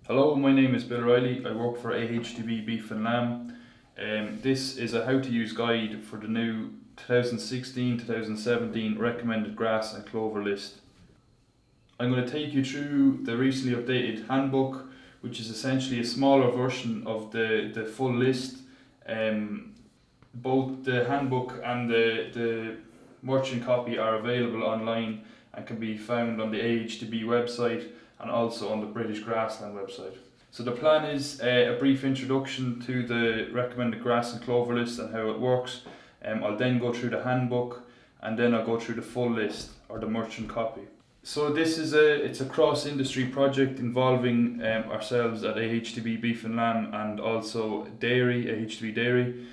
Hello, my name is Bill Riley. I work for AHDB Beef and Lamb. This is a how to use guide for the new 2016-2017 recommended grass and clover list. I'm going to take you through the recently updated handbook, which is essentially a smaller version of the full list. Both the handbook and the merchant copy are available online and can be found on the AHDB website and also on the British Grassland website. So the plan is a brief introduction to the recommended grass and clover list and how it works. I'll then go through the handbook and then I'll go through the full list or the merchant copy. So this is it's a cross-industry project involving ourselves at AHDB Beef and Lamb and also AHDB Dairy.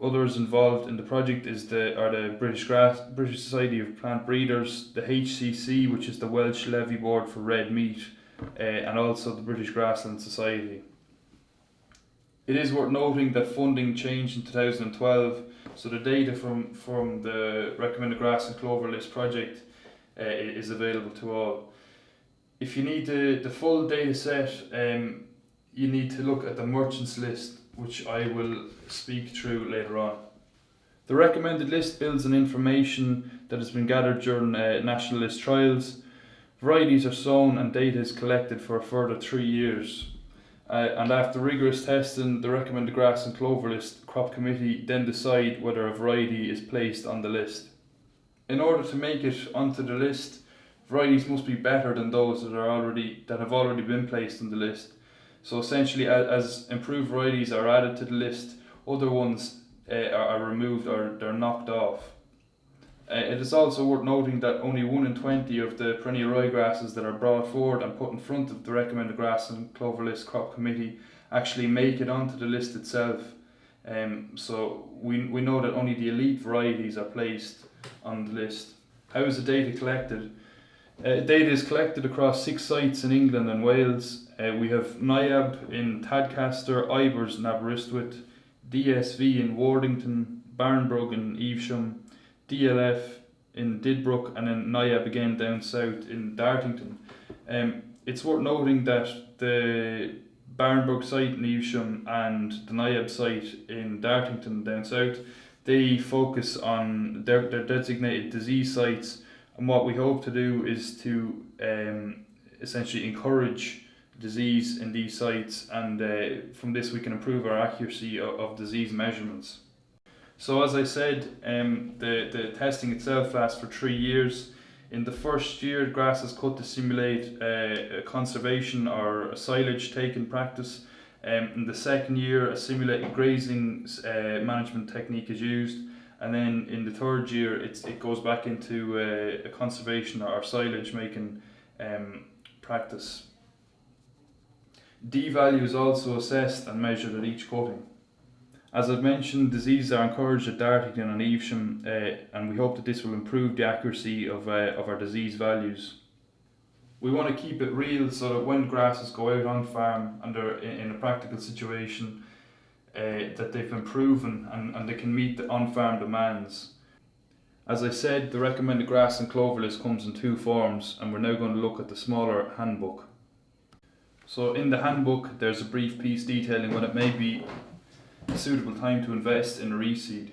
Others involved in the project is the British Society of Plant Breeders, the HCC, which is the Welsh Levy Board for red meat, and also the British Grassland Society. It is worth noting that funding changed in 2012, so the data from the recommended grass and clover list project is available to all. If you need the full data set, you need to look at the merchants list, which I will speak through later on. The recommended list builds on information that has been gathered during national list trials. Varieties are sown and data is collected for a further 3 years. And after rigorous testing, the recommended grass and clover list crop committee then decide whether a variety is placed on the list. In order to make it onto the list, varieties must be better than those that have already been placed on the list. So essentially, as improved varieties are added to the list, other ones are removed or they're knocked off. It is also worth noting that only 1 in 20 of the perennial ryegrasses that are brought forward and put in front of the recommended grass and clover list crop committee actually make it onto the list itself. So we know that only the elite varieties are placed on the list. How is the data collected? Data is collected across 6 sites in England and Wales. We have NIAB in Tadcaster, Ibers in Aberystwyth, DSV in Wardington, Barnbrug in Evesham, DLF in Didbrook, and then NIAB again down south in Dartington. It's worth noting that the Barnbrug site in Evesham and the NIAB site in Dartington down south, they focus on their designated disease sites. And what we hope to do is to essentially encourage disease in these sites, and from this we can improve our accuracy of disease measurements. So as I said, the testing itself lasts for 3 years. In the first year, grass is cut to simulate a conservation or a silage taking practice. In the second year, a simulated grazing management technique is used. And then in the third year, it goes back into a conservation or silage making practice. D value is also assessed and measured at each cutting. As I've mentioned, diseases are encouraged at Dartington and Evesham, and we hope that this will improve the accuracy of our disease values. We want to keep it real so that when grasses go out on farm and they're in a practical situation, that they've been proven and they can meet the on-farm demands. As I said, the recommended grass and clover list comes in 2 forms, and we're now going to look at the smaller handbook. So in the handbook, there's a brief piece detailing when it may be a suitable time to invest in a reseed.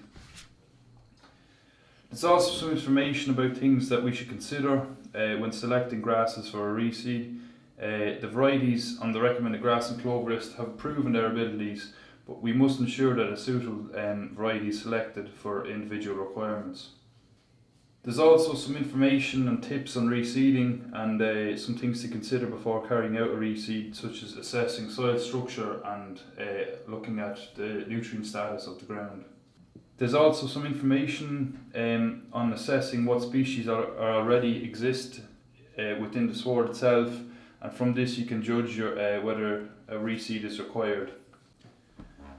There's also some information about things that we should consider when selecting grasses for a reseed. The varieties on the recommended grass and clover list have proven their abilities, but we must ensure that a suitable variety is selected for individual requirements. There's also some information and tips on reseeding and some things to consider before carrying out a reseed, such as assessing soil structure and looking at the nutrient status of the ground. There's also some information on assessing what species are already exist within the sward itself, and from this you can judge whether a reseed is required.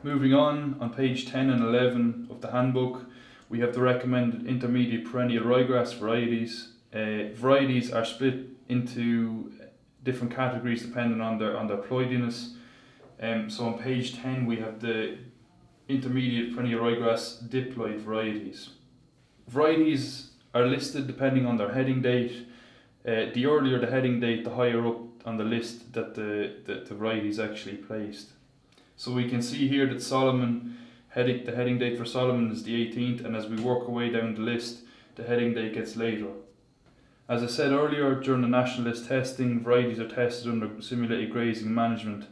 Moving on page 10 and 11 of the handbook, we have the recommended intermediate perennial ryegrass varieties. Varieties are split into different categories depending on their ploidiness. So on page 10 we have the intermediate perennial ryegrass diploid varieties. Varieties are listed depending on their heading date. The earlier the heading date, the higher up on the list that the variety is actually placed. So we can see here that the heading date for Solomon is the 18th, and as we work our way down the list, the heading date gets later. As I said earlier, during the national list testing, varieties are tested under simulated grazing management,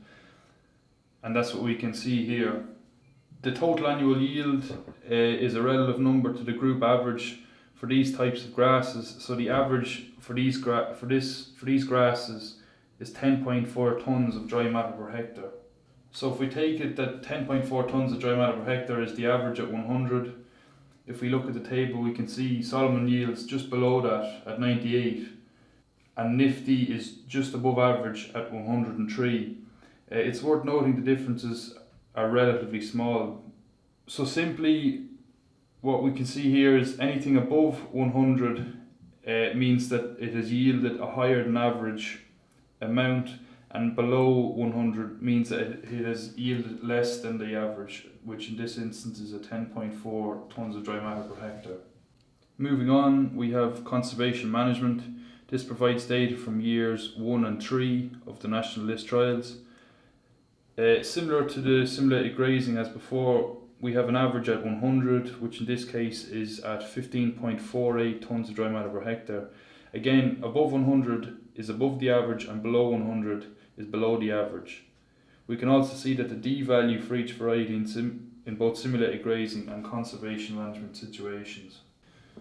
and that's what we can see here. The total annual yield is a relative number to the group average for these types of grasses. So the average for these grasses is 10.4 tons of dry matter per hectare. So if we take it that 10.4 tons of dry matter per hectare is the average at 100, if we look at the table, we can see Solomon yields just below that at 98, and Nifty is just above average at 103. It's worth noting the differences are relatively small. So simply what we can see here is anything above 100 means that it has yielded a higher than average amount, and below 100 means that it has yielded less than the average, which in this instance is a 10.4 tons of dry matter per hectare. Moving on, we have conservation management. This provides data from years 1 and 3 of the national list trials. Similar to the simulated grazing as before, we have an average at 100, which in this case is at 15.48 tons of dry matter per hectare. Again, above 100 is above the average, and below 100 is below the average. We can also see that the D value for each variety in both simulated grazing and conservation management situations.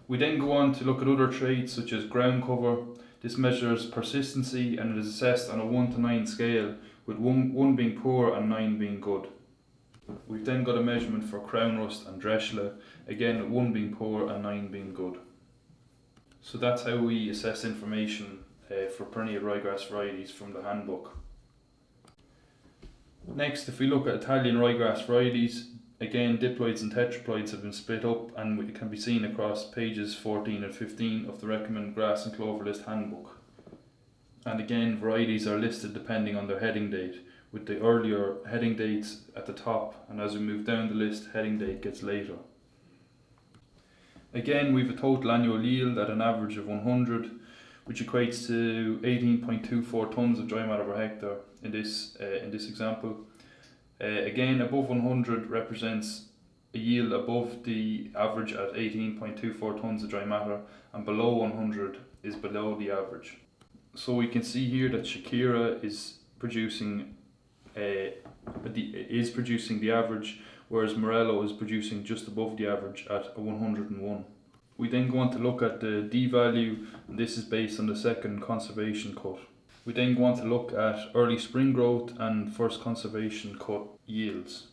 We then go on to look at other traits such as ground cover. This measures persistency, and it is assessed on a 1 to 9 scale, with 1 being poor and 9 being good. We've then got a measurement for crown rust and dreschle, again 1 being poor and 9 being good. So that's how we assess information for perennial ryegrass varieties from the handbook. Next, if we look at Italian ryegrass varieties, again diploids and tetraploids have been split up, and it can be seen across pages 14 and 15 of the recommended grass and clover list handbook. And again, varieties are listed depending on their heading date, with the earlier heading dates at the top, and as we move down the list, heading date gets later. Again, we have a total annual yield at an average of 100, which equates to 18.24 tons of dry matter per hectare in this example. Again, above 100 represents a yield above the average at 18.24 tons of dry matter, and below 100 is below the average. So we can see here that Shakira is producing the average, whereas Morello is producing just above the average at a 101. We then go on to look at the D value, and this is based on the second conservation cut. We then go on to look at early spring growth and first conservation cut yields.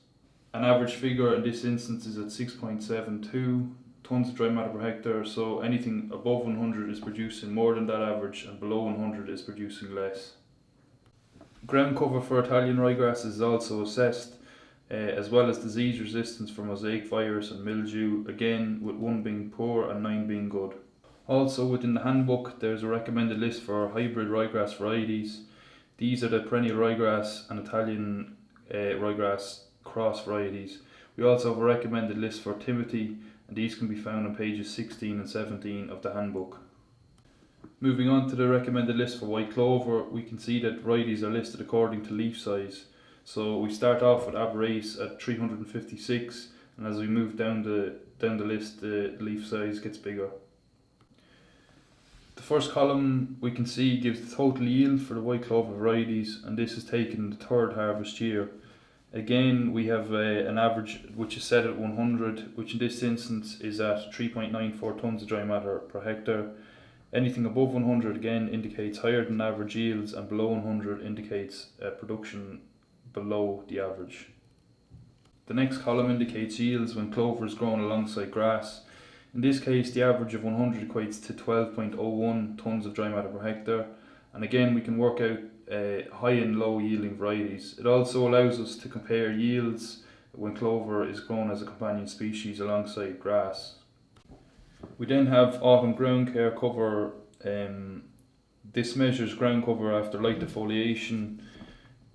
An average figure in this instance is at 6.72 tons of dry matter per hectare, so anything above 100 is producing more than that average, and below 100 is producing less. Ground cover for Italian ryegrass is also assessed, as well as disease resistance for mosaic virus and mildew, again with 1 being poor and 9 being good. Also within the handbook there's a recommended list for hybrid ryegrass varieties. These are the perennial ryegrass and Italian ryegrass cross varieties. We also have a recommended list for Timothy, and these can be found on pages 16 and 17 of the handbook. Moving on to the recommended list for white clover, we can see that varieties are listed according to leaf size. So we start off with Aberrace at 356, and as we move down the list, the leaf size gets bigger. The first column we can see gives the total yield for the white clover varieties, and this is taken in the third harvest year. Again, we have an average which is set at 100, which in this instance is at 3.94 tons of dry matter per hectare. Anything above 100 again indicates higher than average yields, and below 100 indicates production below the average. The next column indicates yields when clover is grown alongside grass. In this case, the average of 100 equates to 12.01 tons of dry matter per hectare, and again we can work out high and low yielding varieties. It also allows us to compare yields when clover is grown as a companion species alongside grass. We then have autumn ground care cover. This measures ground cover after light defoliation,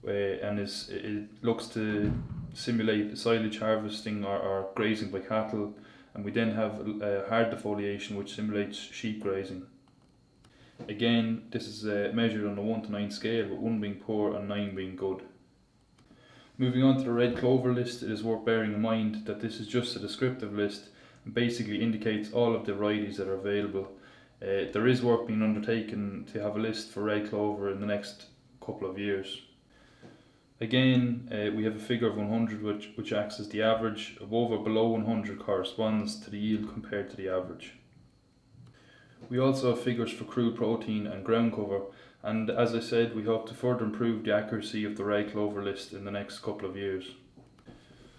and it looks to simulate silage harvesting or grazing by cattle, and we then have hard defoliation which simulates sheep grazing. Again, this is measured on a 1 to 9 scale, with 1 being poor and 9 being good. Moving on to the red clover list, it is worth bearing in mind that this is just a descriptive list and basically indicates all of the varieties that are available. There is work being undertaken to have a list for red clover in the next couple of years. Again, we have a figure of 100 which acts as the average. Above or below 100 corresponds to the yield compared to the average. We also have figures for crude protein and ground cover, and as I said, we hope to further improve the accuracy of the red clover list in the next couple of years.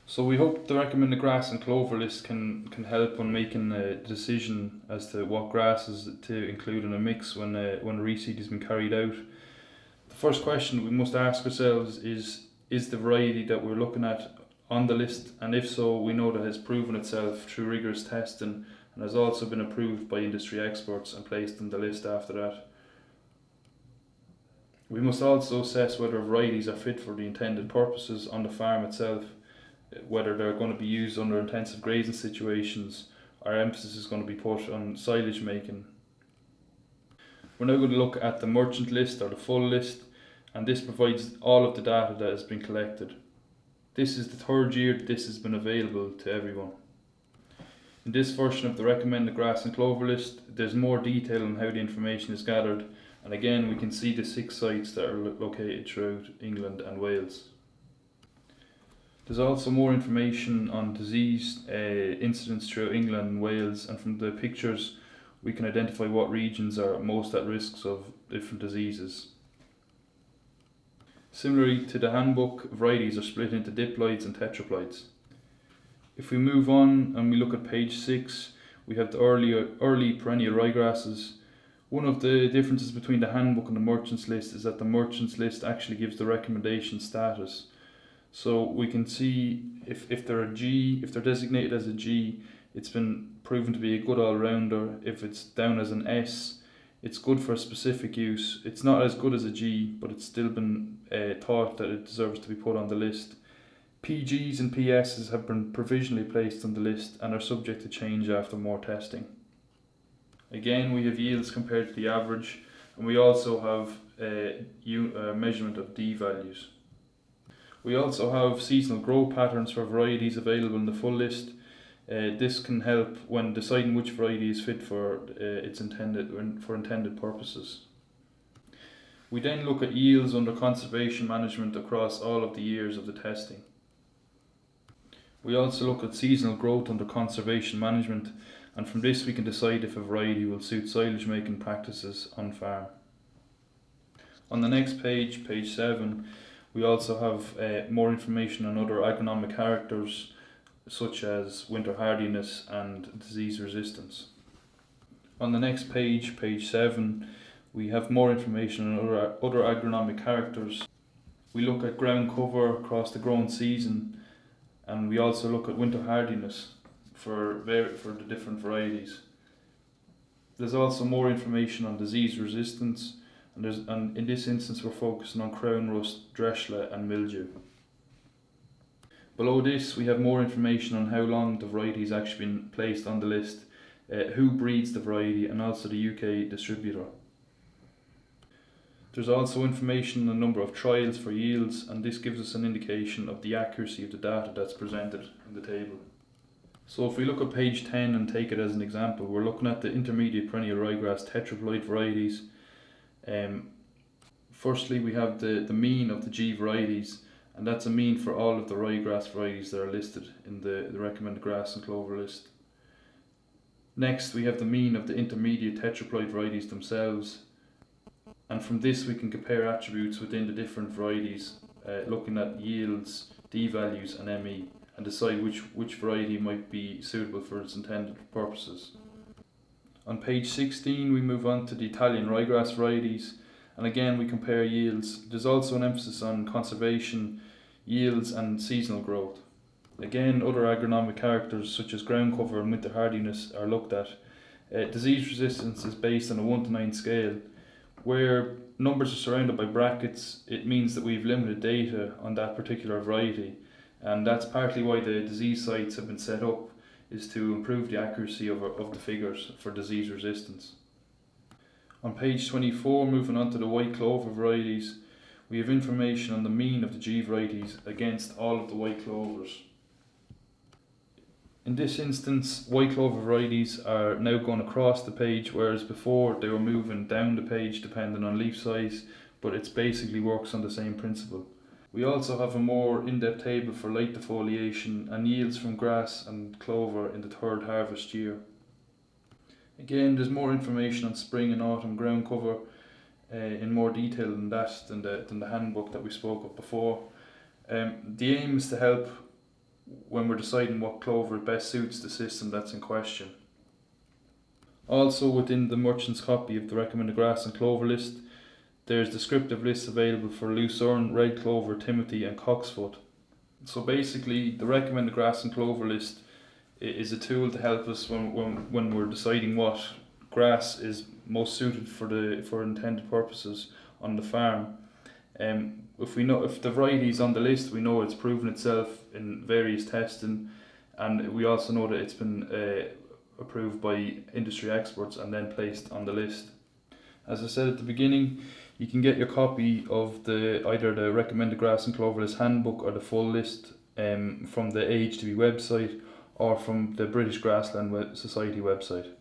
So we hope the recommended grass and clover list can help on making a decision as to what grasses to include in a mix when reseed has been carried out. The first question we must ask ourselves is the variety that we're looking at on the list, and if so, we know that it has proven itself through rigorous testing and has also been approved by industry experts and placed on the list after that. We must also assess whether varieties are fit for the intended purposes on the farm itself, whether they're going to be used under intensive grazing situations, or emphasis is going to be put on silage making. We're now going to look at the merchant list or the full list, and this provides all of the data that has been collected. This is the third year that this has been available to everyone. In this version of the recommended grass and clover list, there's more detail on how the information is gathered, and again we can see the 6 sites that are located throughout England and Wales. There's also more information on disease incidents throughout England and Wales, and from the pictures we can identify what regions are most at risk of different diseases. Similarly to the handbook, varieties are split into diploids and tetraploids. If we move on and we look at page 6, we have the early perennial ryegrasses. One of the differences between the handbook and the merchant's list is that the merchant's list actually gives the recommendation status. So we can see if they're a G, if they're designated as a G, it's been proven to be a good all-rounder. If it's down as an S, it's good for a specific use. It's not as good as a G, but it's still been thought that it deserves to be put on the list. PGs and PSs have been provisionally placed on the list and are subject to change after more testing. Again, we have yields compared to the average, and we also have a measurement of D values. We also have seasonal growth patterns for varieties available in the full list. This can help when deciding which variety is fit for intended purposes. We then look at yields under conservation management across all of the years of the testing. We also look at seasonal growth under conservation management, and from this we can decide if a variety will suit silage making practices on farm. On the next page, page 7, we also have more information on other agronomic characters such as winter hardiness and disease resistance. On the next page, page 7, we have more information on other agronomic characters. We look at ground cover across the growing season, and we also look at winter hardiness for the different varieties. There's also more information on disease resistance, and in this instance we're focusing on crown rust, dressla and mildew. Below this we have more information on how long the variety has actually been placed on the list, who breeds the variety, and also the UK distributor. There's also information on the number of trials for yields, and this gives us an indication of the accuracy of the data that's presented in the table. So if we look at page 10 and take it as an example, we're looking at the intermediate perennial ryegrass tetraploid varieties. Firstly, we have the mean of the G varieties, and that's a mean for all of the ryegrass varieties that are listed in the recommended grass and clover list. Next, we have the mean of the intermediate tetraploid varieties themselves, and from this we can compare attributes within the different varieties, looking at yields, D values and ME, and decide which variety might be suitable for its intended purposes. On page 16 we move on to the Italian ryegrass varieties, and again we compare yields. There's also an emphasis on conservation, yields and seasonal growth. Again, other agronomic characters such as ground cover and winter hardiness are looked at. Disease resistance is based on a 1 to 9 scale. Where numbers are surrounded by brackets, it means that we've limited data on that particular variety, and that's partly why the disease sites have been set up, is to improve the accuracy of the figures for disease resistance. On page 24, moving on to the white clover varieties, we have information on the mean of the G varieties against all of the white clovers. In this instance, white clover varieties are now going across the page, whereas before they were moving down the page depending on leaf size, but it basically works on the same principle. We also have a more in-depth table for light defoliation and yields from grass and clover in the third harvest year. Again, there's more information on spring and autumn ground cover in more detail than the handbook that we spoke of before. The aim is to help when we're deciding what clover best suits the system that's in question. Also within the merchant's copy of the recommended grass and clover list, there's descriptive lists available for lucerne, red clover, timothy and cocksfoot. So basically the recommended grass and clover list is a tool to help us when we're deciding what grass is most suited for intended purposes on the farm. If the variety is on the list, we know it's proven itself in various testing, and we also know that it's been approved by industry experts and then placed on the list. As I said at the beginning, you can get your copy of either the recommended grass and clover list handbook or the full list from the AHDB website or from the British Grassland Society website.